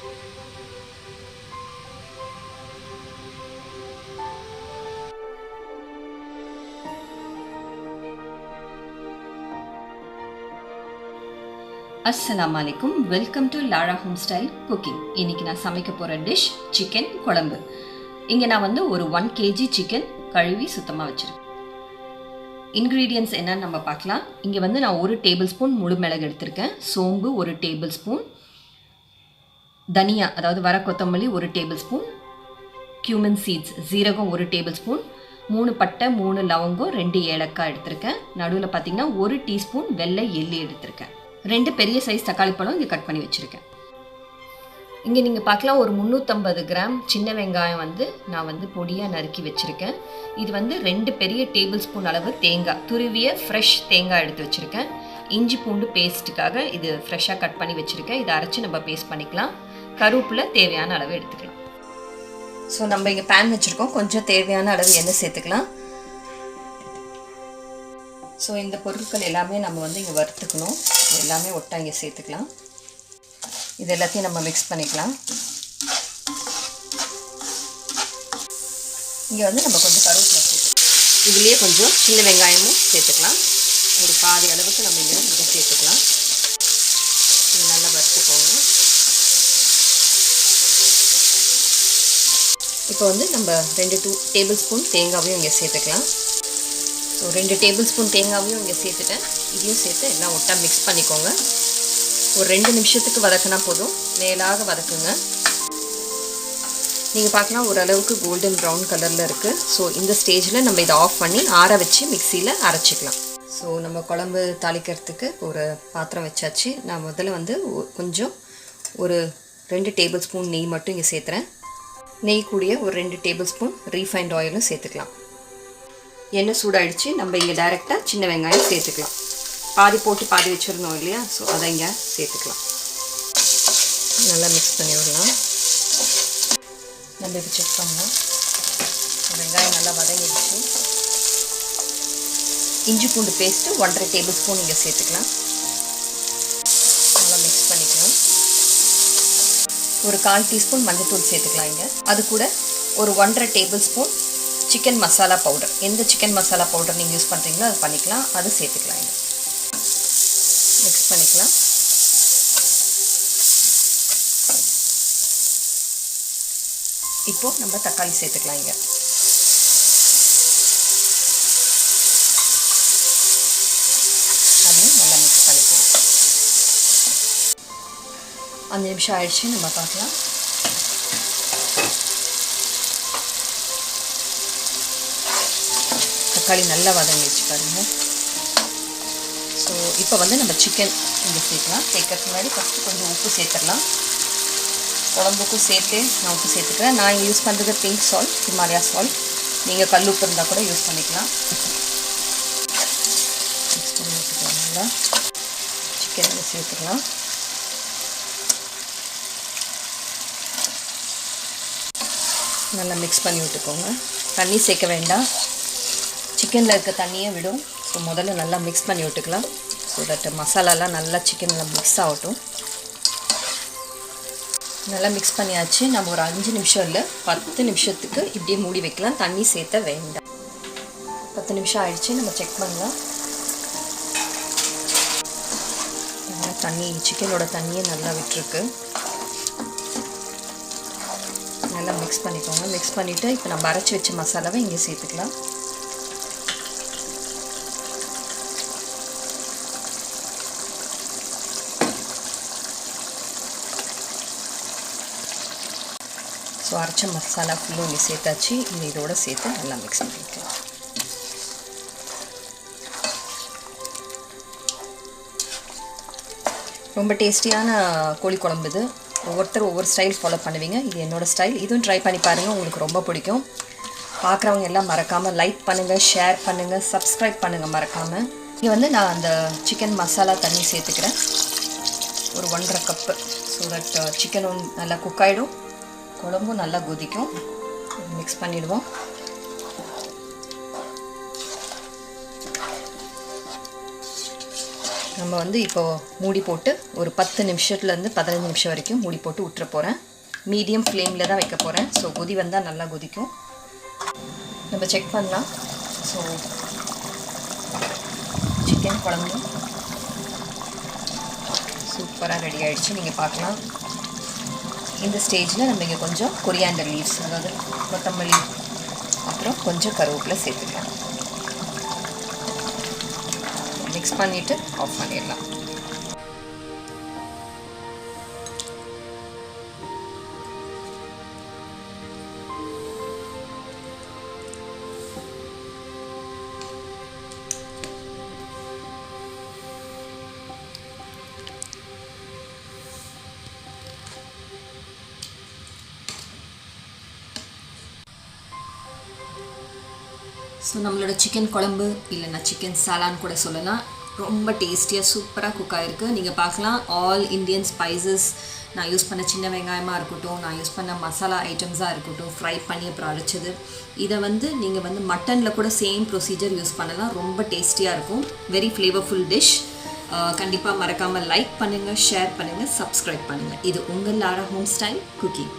அஸ்ஸலாமு அலைக்கும். Welcome to Lara home style cooking. இன்னைக்கு நான் சமைக்க போகிற டிஷ் சிக்கன் குழம்பு. இங்கே நான் வந்து ஒரு 1 kg சிக்கன் கழுவி சுத்தமாக வச்சுருக்கேன். இன்க்ரீடியன்ட்ஸ் என்னன்னு நம்ம பார்க்கலாம். இங்கே வந்து நான் 1 டேபிள் ஸ்பூன் முழு மிளகு எடுத்திருக்கேன். சோம்பு 1 டேபிள் ஸ்பூன், தனியா அதாவது வர கொத்தமல்லி 1 டேபிள் ஸ்பூன், கியூமன் சீட்ஸ் ஜீரகம் 1 டேபிள் ஸ்பூன், 3 பட்டை 3 லவங்கம் 2 ஏலக்காய் எடுத்திருக்கேன். நடுவில் பார்த்தீங்கன்னா 1 டீஸ்பூன் வெள்ளை எள்ளி எடுத்திருக்கேன். 2 பெரிய சைஸ் தக்காளி பழம் இங்கே கட் பண்ணி வச்சுருக்கேன். இங்கே நீங்கள் பார்க்கலாம் ஒரு 350 கிராம் சின்ன வெங்காயம் வந்து நான் வந்து பொடியாக நறுக்கி வச்சுருக்கேன். இது வந்து 2 பெரிய டேபிள் ஸ்பூன் அளவு தேங்காய், துருவிய ஃப்ரெஷ் தேங்காய் எடுத்து வச்சுருக்கேன். இஞ்சி பூண்டு பேஸ்ட்டுக்காக இது ஃப்ரெஷ்ஷாக கட் பண்ணி வச்சுருக்கேன். இதை அரைச்சி நம்ம பேஸ்ட் பண்ணிக்கலாம். கருவேப்பிலை தேவையான அளவு எடுத்துக்கலாம். ஸோ நம்ம இங்கே பேன் வச்சுருக்கோம். கொஞ்சம் தேவையான அளவு எண்ணெய் சேர்த்துக்கலாம். ஸோ இந்த பொருட்கள் எல்லாமே நம்ம வந்து இங்கே வறுத்துக்கணும். எல்லாமே ஒட்டா இங்கே சேர்த்துக்கலாம். இது எல்லாத்தையும் நம்ம மிக்ஸ் பண்ணிக்கலாம். இங்கே வந்து நம்ம கொஞ்சம் கருவேப்பிலை சேர்த்துக்கலாம். இதுலேயே கொஞ்சம் சின்ன வெங்காயமும் சேர்த்துக்கலாம். ஒரு பாதி அளவுக்கு நம்ம இங்கே சேர்த்துக்கலாம். இது நல்லா வறுத்துக்கோங்க. இப்போ வந்து நம்ம 2 டேபிள் ஸ்பூன் தேங்காவையும் இங்கே சேர்த்துக்கலாம். ஸோ 2 டேபிள் ஸ்பூன் தேங்காவையும் இங்கே சேர்த்துட்டேன். இதையும் சேர்த்து எல்லாம் ஒட்டா மிக்ஸ் பண்ணிக்கோங்க. ஒரு 2 நிமிஷத்துக்கு வதக்கினா போதும். மேலாக வதக்குங்க. நீங்கள் பார்க்கலாம் ஓரளவுக்கு கோல்டன் ப்ரௌன் கலரில் இருக்குது. ஸோ இந்த ஸ்டேஜில் நம்ம இதை ஆஃப் பண்ணி ஆற வச்சு மிக்சியில் அரைச்சிக்கலாம். ஸோ நம்ம குழம்பு தாளிக்கிறதுக்கு ஒரு பாத்திரம் வச்சாச்சு. நான் முதல்ல வந்து கொஞ்சம் ஒரு 2 டேபிள் ஸ்பூன் நெய் மட்டும் இங்கே சேர்த்துறேன். நெய் கூடிய ஒரு 2 டேபிள் ஸ்பூன் ரீஃபைண்ட் ஆயிலும் சேர்த்துக்கலாம். எண்ணெய் சூடாகிடுச்சு. நம்ம இங்கே டைரெக்டாக சின்ன வெங்காயம் சேர்த்துக்கலாம். பாதி போட்டு பாதி வச்சுருந்தோம் இல்லையா, ஸோ அதை இங்கே சேர்த்துக்கலாம். நல்லா மிக்ஸ் பண்ணி விடலாம். நம்ம இப்போ செக் பண்ணலாம். வெங்காயம் நல்லா வதங்கிடுச்சு. இஞ்சி பூண்டு பேஸ்ட்டு 1.5 டேபிள் ஸ்பூன் இங்கே சேர்த்துக்கலாம். நல்லா மிக்ஸ் பண்ணிக்கலாம். ஒரு 1/4 டீஸ்பூன் மஞ்சள்தூள் சேர்த்துக்கலாம். இங்கே அது கூட ஒரு 1.5 table spoon chicken masala powder, எந்த சிக்கன் மசாலா பவுடர் நீங்கள் யூஸ் பண்ணுறீங்களோ அது பண்ணிக்கலாம். அது சேர்த்துக்கலாம். இங்கே மிக்ஸ் பண்ணிக்கலாம். இப்போது நம்ம தக்காளி சேர்த்துக்கலாம். இங்கே அதையும் நல்லா மிக்ஸ் பண்ணிக்கலாம். 5 நிமிஷம் ஆயிடுச்சு. நம்ம பார்க்கலாம். தக்காளி நல்லா வதங்கிடுச்சு பாருங்கள். ஸோ இப்போ வந்து நம்ம சிக்கன் இங்கே சேர்க்கலாம். சேர்க்கறதுக்கு முன்னாடி ஃபஸ்ட்டு கொஞ்சம் உப்பு சேர்த்துடலாம். குழம்புக்கும் சேர்த்து நான் உப்பு சேர்த்துக்கிறேன். நான் இங்கே யூஸ் பண்ணுறது பிங்க் சால்ட், ஹிமாலயா சால்ட். நீங்கள் கல் உப்பு இருந்தால் கூட யூஸ் பண்ணிக்கலாம். மிக்ஸ் பண்ணி வச்சுக்கலாம். நல்லா சிக்கன் இங்கே சேர்த்துக்கலாம். நல்லா மிக்ஸ் பண்ணி விட்டுக்கோங்க. தண்ணி சேர்க்க வேண்டாம். சிக்கனில் இருக்க தண்ணியை விடும். ஸோ முதல்ல நல்லா மிக்ஸ் பண்ணி விட்டுக்கலாம். ஸோ தட் மசாலாலாம் நல்லா சிக்கனில் மிக்ஸ் ஆகட்டும். நல்லா மிக்ஸ் பண்ணியாச்சு. நம்ம ஒரு 5 நிமிஷம் இல்லை 10 நிமிஷத்துக்கு இப்படியே மூடி வைக்கலாம். தண்ணி சேர்த்த வேண்டாம். 10 நிமிஷம் ஆயிடுச்சு. நம்ம செக் பண்ணலாம். தண்ணி சிக்கனோட தண்ணியை நல்லா விட்டுருக்கு. நல்லா மிக்ஸ் பண்ணிக்கோங்க. மிக்ஸ் பண்ணிவிட்டு இப்போ நம்ம அரைச்சி வச்ச மசாலாவை இங்கே சேர்த்துக்கலாம். ஸோ அரைச்ச மசாலா ஃபுல்லும் இங்கே சேர்த்தாச்சு. இது இதோட சேர்த்து நல்லா மிக்ஸ் பண்ணிக்கலாம். ரொம்ப டேஸ்டியான கோழி குழம்பு இது. ஒவ்வொருத்தர் ஒவ்வொரு ஸ்டைல் ஃபாலோ பண்ணுவீங்க. இது என்னோடய ஸ்டைல். இதுவும் ட்ரை பண்ணி பாருங்கள். உங்களுக்கு ரொம்ப பிடிக்கும். பார்க்குறவங்க எல்லாம் மறக்காமல் லைக் பண்ணுங்கள், ஷேர் பண்ணுங்கள், சப்ஸ்கிரைப் பண்ணுங்கள் மறக்காமல். இங்கே வந்து நான் அந்த சிக்கன் மசாலா தண்ணி சேர்த்துக்கிறேன். ஒரு 1.5 கப்பு. ஸோ தட் சிக்கனும் நல்லா குக் ஆகிடும், குழம்பும் நல்லா கொதிக்கும். மிக்ஸ் பண்ணிவிடுவோம். நம்ம வந்து இப்போது மூடி போட்டு ஒரு 10 நிமிஷத்துலேருந்து 15 நிமிஷம் வரைக்கும் மூடி போட்டு விட்டுற போகிறேன். மீடியம் ஃப்ளேமில் தான் வைக்க போகிறேன். ஸோ கொதி வந்தால் நல்லா கொதிக்கும். நம்ம செக் பண்ணலாம். ஸோ சிக்கன் குழம்பு சூப்பராக ரெடி ஆகிடுச்சு. நீங்கள் பார்க்கலாம். இந்த ஸ்டேஜில் நம்ம இங்கே கொஞ்சம் கொரியாண்டர் லீவ்ஸ், அதாவது கொத்தமல்லி, அப்புறம் கொஞ்சம் கருவேப்பிலை சேர்த்துக்கலாம். மிக்ஸ் பண்ணிவிட்டு ஆஃப் பண்ணிடலாம். ஸோ நம்மளோட சிக்கன் குழம்பு இல்லைன்னா சிக்கன் சாலான் கூட சொல்லலாம், ரொம்ப டேஸ்டியாக சூப்பராக குக் ஆகிருக்கு. நீங்கள் பார்க்கலாம். ஆல் இண்டியன் ஸ்பைசஸ், நான் யூஸ் பண்ண சின்ன வெங்காயமாக இருக்கட்டும், நான் யூஸ் பண்ண மசாலா ஐட்டம்ஸாக இருக்கட்டும், ஃப்ரை பண்ணி அப்புறம் அரைச்சது. இதை வந்து நீங்கள் வந்து மட்டனில் கூட சேம் ப்ரொசீஜர் யூஸ் பண்ணலாம். ரொம்ப டேஸ்டியாக இருக்கும். Very flavourful dish. கண்டிப்பாக மறக்காமல் லைக் பண்ணுங்கள், ஷேர் பண்ணுங்கள், சப்ஸ்கிரைப் பண்ணுங்கள். இது உங்கள் லாரா ஹோம் ஸ்டைல் குக்கிங்.